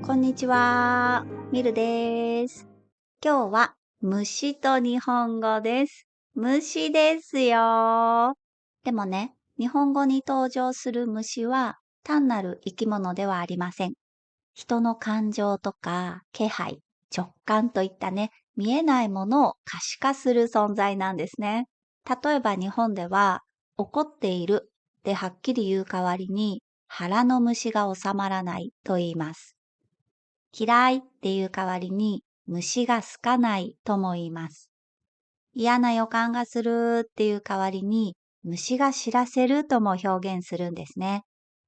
こんにちは。ミルです。今日は虫と日本語です。虫ですよ。でもね、日本語に登場する虫は単なる生き物ではありません。人の感情とか気配、直感といったね、見えないものを可視化する存在なんですね。例えば日本では怒っているではっきり言う代わりに腹の虫が収まらないと言います。嫌いっていう代わりに虫が好かないとも言います。嫌な予感がするっていう代わりに虫が知らせるとも表現するんですね。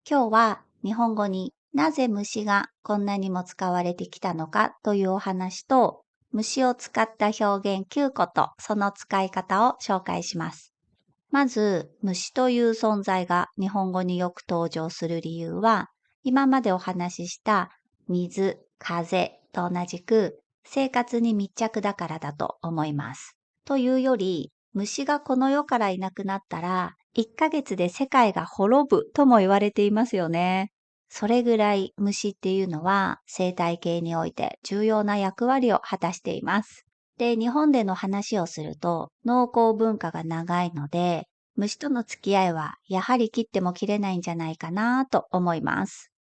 今日は日本語になぜ虫がこんなにも使われてきたのかというお話と、虫を使った表現9個とその使い方を紹介します。まず、虫という存在が日本語によく登場する理由は、今までお話しした水、風と同じく生活に密着だからだと思います。というより、虫がこの世からいなくなったら、1ヶ月で世界が滅ぶとも言われていますよね。それぐらい虫っていうのは生態系において重要な役割を果たしています。で、日本での話をすると農耕文化が長いので、虫との付き合いはやはり切っても切れないんじゃないかなと思います。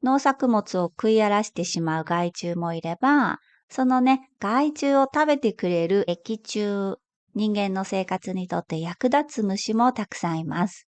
農作物を食い荒らしてしまう害虫もいれば、そのね、害虫を食べてくれる益虫、人間の生活にとって役立つ虫もたくさんいます。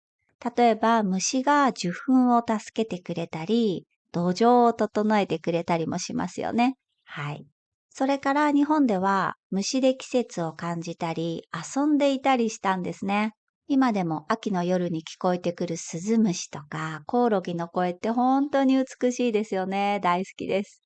例えば虫が受粉を助けてくれたり、土壌を整えてくれたりもしますよね。はい。それから日本では虫で季節を感じたり遊んでいたりしたんですね。今でも秋の夜に聞こえてくるスズムシとかコオロギの声って本当に美しいですよね。大好きです。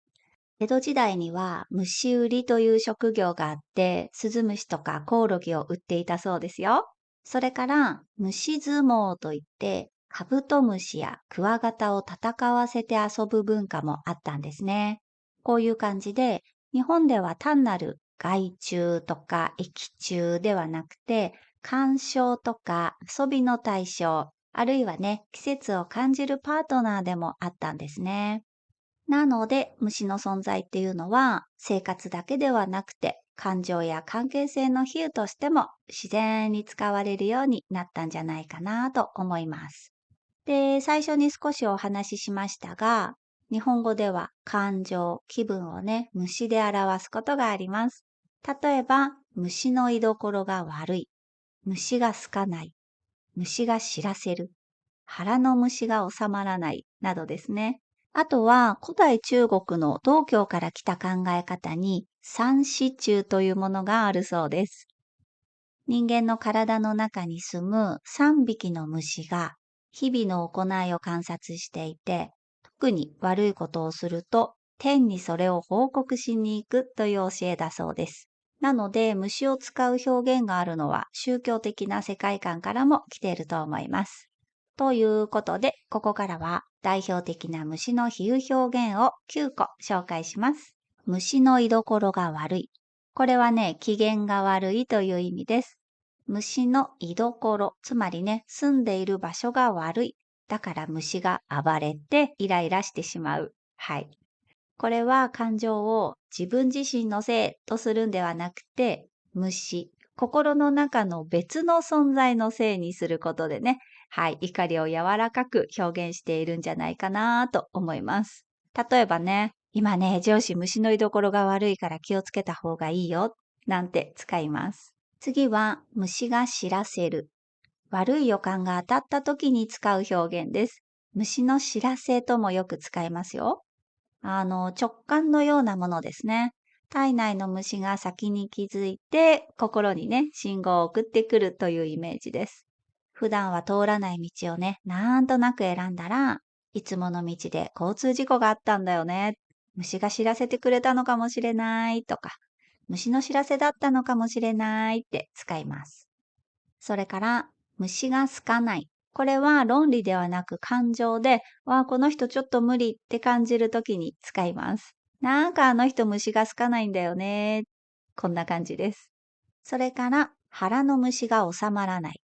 江戸時代には虫売りという職業があって、スズムシとかコオロギを売っていたそうですよ。それから虫相撲といって、カブトムシやクワガタを戦わせて遊ぶ文化もあったんですね。こういう感じで、日本では単なる害虫とか益虫ではなくて、鑑賞とか遊びの対象、あるいはね、季節を感じるパートナーでもあったんですね。なので、虫の存在っていうのは、生活だけではなくて、感情や関係性の比喩としても自然に使われるようになったんじゃないかなと思います。で、最初に少しお話ししましたが、日本語では感情、気分をね、虫で表すことがあります。例えば、虫の居所が悪い、虫が好かない、虫が知らせる、腹の虫が収まらないなどですね。あとは古代中国の道教から来た考え方に三子虫というものがあるそうです。人間の体の中に住む3匹の虫が日々の行いを観察していて、特に悪いことをすると天にそれを報告しに行くという教えだそうです。なので虫を使う表現があるのは宗教的な世界観からも来ていると思います。ということで、ここからは代表的な虫の比喩表現を9個紹介します。虫の居所が悪い。これはね、機嫌が悪いという意味です。虫の居所、つまりね、住んでいる場所が悪い。だから虫が暴れてイライラしてしまう。はい。これは感情を自分自身のせいとするんではなくて、虫、心の中の別の存在のせいにすることでね、はい、怒りを柔らかく表現しているんじゃないかなと思います。例えばね、今ね、上司虫の居所が悪いから気をつけた方がいいよ、なんて使います。次は、虫が知らせる。悪い予感が当たった時に使う表現です。虫の知らせともよく使いますよ。直感のようなものですね。体内の虫が先に気づいて、心にね、信号を送ってくるというイメージです。普段は通らない道をね、なんとなく選んだら、いつもの道で交通事故があったんだよね。虫が知らせてくれたのかもしれないとか、虫の知らせだったのかもしれないって使います。それから、虫が好かない。これは論理ではなく感情で、わあ、この人ちょっと無理って感じるときに使います。なんかあの人虫が好かないんだよね。こんな感じです。それから、腹の虫が収まらない。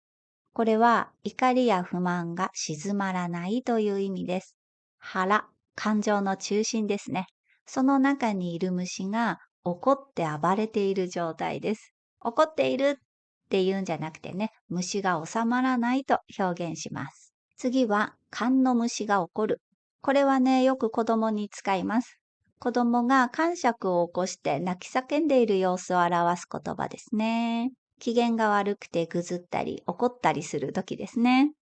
これは怒りや不満が静まらないという意味です。腹、感情の中心ですね。その中にいる虫が怒って暴れている状態です。怒っているっていうんじゃなくてね、虫が収まらないと表現します。次は、勘の虫が怒る。これはね、よく子供に使います。子供が癇癪を起こして泣き叫んでいる様子を表す言葉ですね。機嫌が悪くてぐずったり怒ったりする時ですね。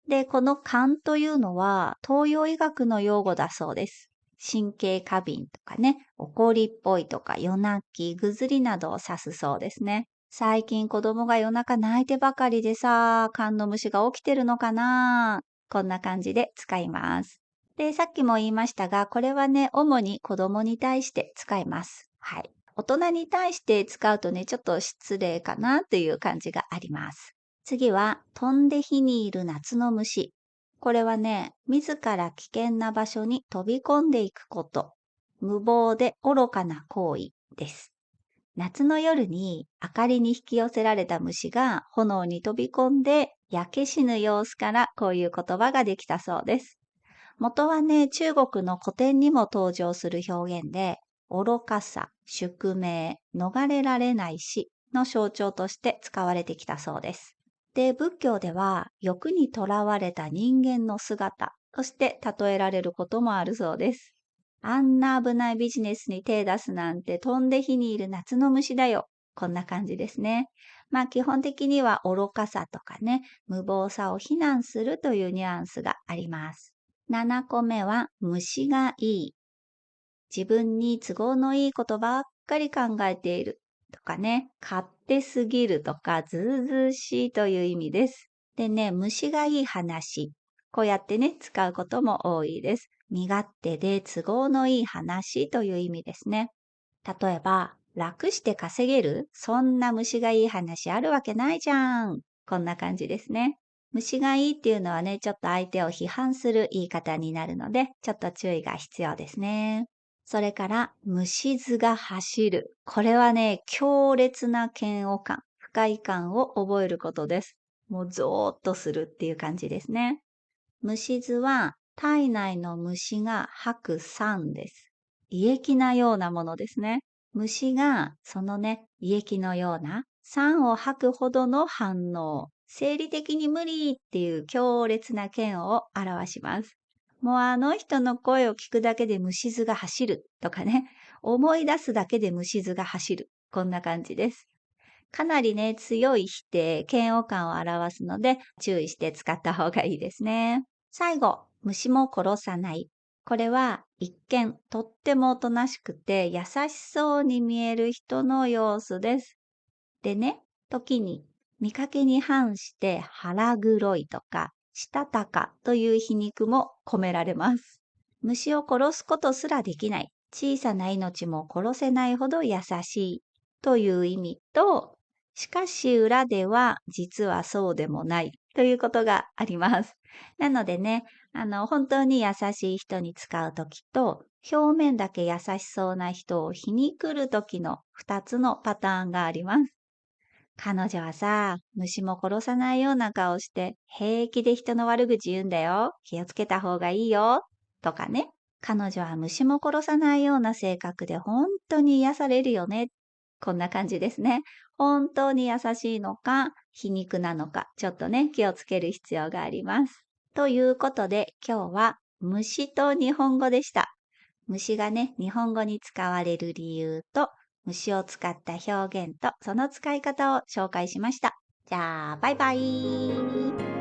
で、この勘というのは東洋医学の用語だそうです。神経過敏とかね、怒りっぽいとか夜泣き、ぐずりなどを指すそうですね。最近子供が夜中泣いてばかりでさ、勘の虫が起きてるのかな、こんな感じで使います。で、さっきも言いましたが、これはね、主に子供に対して使います。はい。大人に対して使うとね、ちょっと失礼かなという感じがあります。次は、飛んで火にいる夏の虫。これはね、自ら危険な場所に飛び込んでいくこと。無謀で愚かな行為です。夏の夜に明かりに引き寄せられた虫が炎に飛び込んで焼け死ぬ様子からこういう言葉ができたそうです。元はね、中国の古典にも登場する表現で、愚かさ、宿命、逃れられない死の象徴として使われてきたそうです。で、仏教では欲にとらわれた人間の姿として例えられることもあるそうです。あんな危ないビジネスに手出すなんて飛んで火にいる夏の虫だよ。こんな感じですね。まあ基本的には愚かさとかね、無謀さを非難するというニュアンスがあります。7個目は虫がいい。自分に都合のいいことばっかり考えているとかね、勝手すぎるとかずうずうしいという意味です。でね、虫がいい話。こうやってね、使うことも多いです。身勝手で都合のいい話という意味ですね。例えば、楽して稼げるそんな虫がいい話あるわけないじゃん。こんな感じですね。虫がいいっていうのはね、ちょっと相手を批判する言い方になるので、ちょっと注意が必要ですね。それから、虫図が走る。これはね、強烈な嫌悪感、不快感を覚えることです。もうゾーッとするっていう感じですね。虫図は体内の虫が吐く酸です。胃液なようなものですね。虫がそのね、胃液のような酸を吐くほどの反応、生理的に無理っていう強烈な嫌悪を表します。もうあの人の声を聞くだけで虫図が走るとかね、思い出すだけで虫図が走る。こんな感じです。かなりね、強い否定、嫌悪感を表すので、注意して使った方がいいですね。最後、虫も殺さない。これは一見とってもおとなしくて優しそうに見える人の様子です。でね、時に見かけに反して腹黒いとか、したたかという皮肉も込められます。虫を殺すことすらできない。小さな命も殺せないほど優しいという意味と、しかし裏では実はそうでもないということがあります。なのでね、本当に優しい人に使うときと、表面だけ優しそうな人を皮肉るときの2つのパターンがあります。彼女はさ、虫も殺さないような顔して平気で人の悪口言うんだよ。気をつけた方がいいよ。とかね。彼女は虫も殺さないような性格で本当に癒されるよね。こんな感じですね。本当に優しいのか、皮肉なのか、ちょっとね、気をつける必要があります。ということで、今日は虫と日本語でした。虫がね、日本語に使われる理由と、虫を使った表現とその使い方を紹介しました。じゃあ、バイバイ。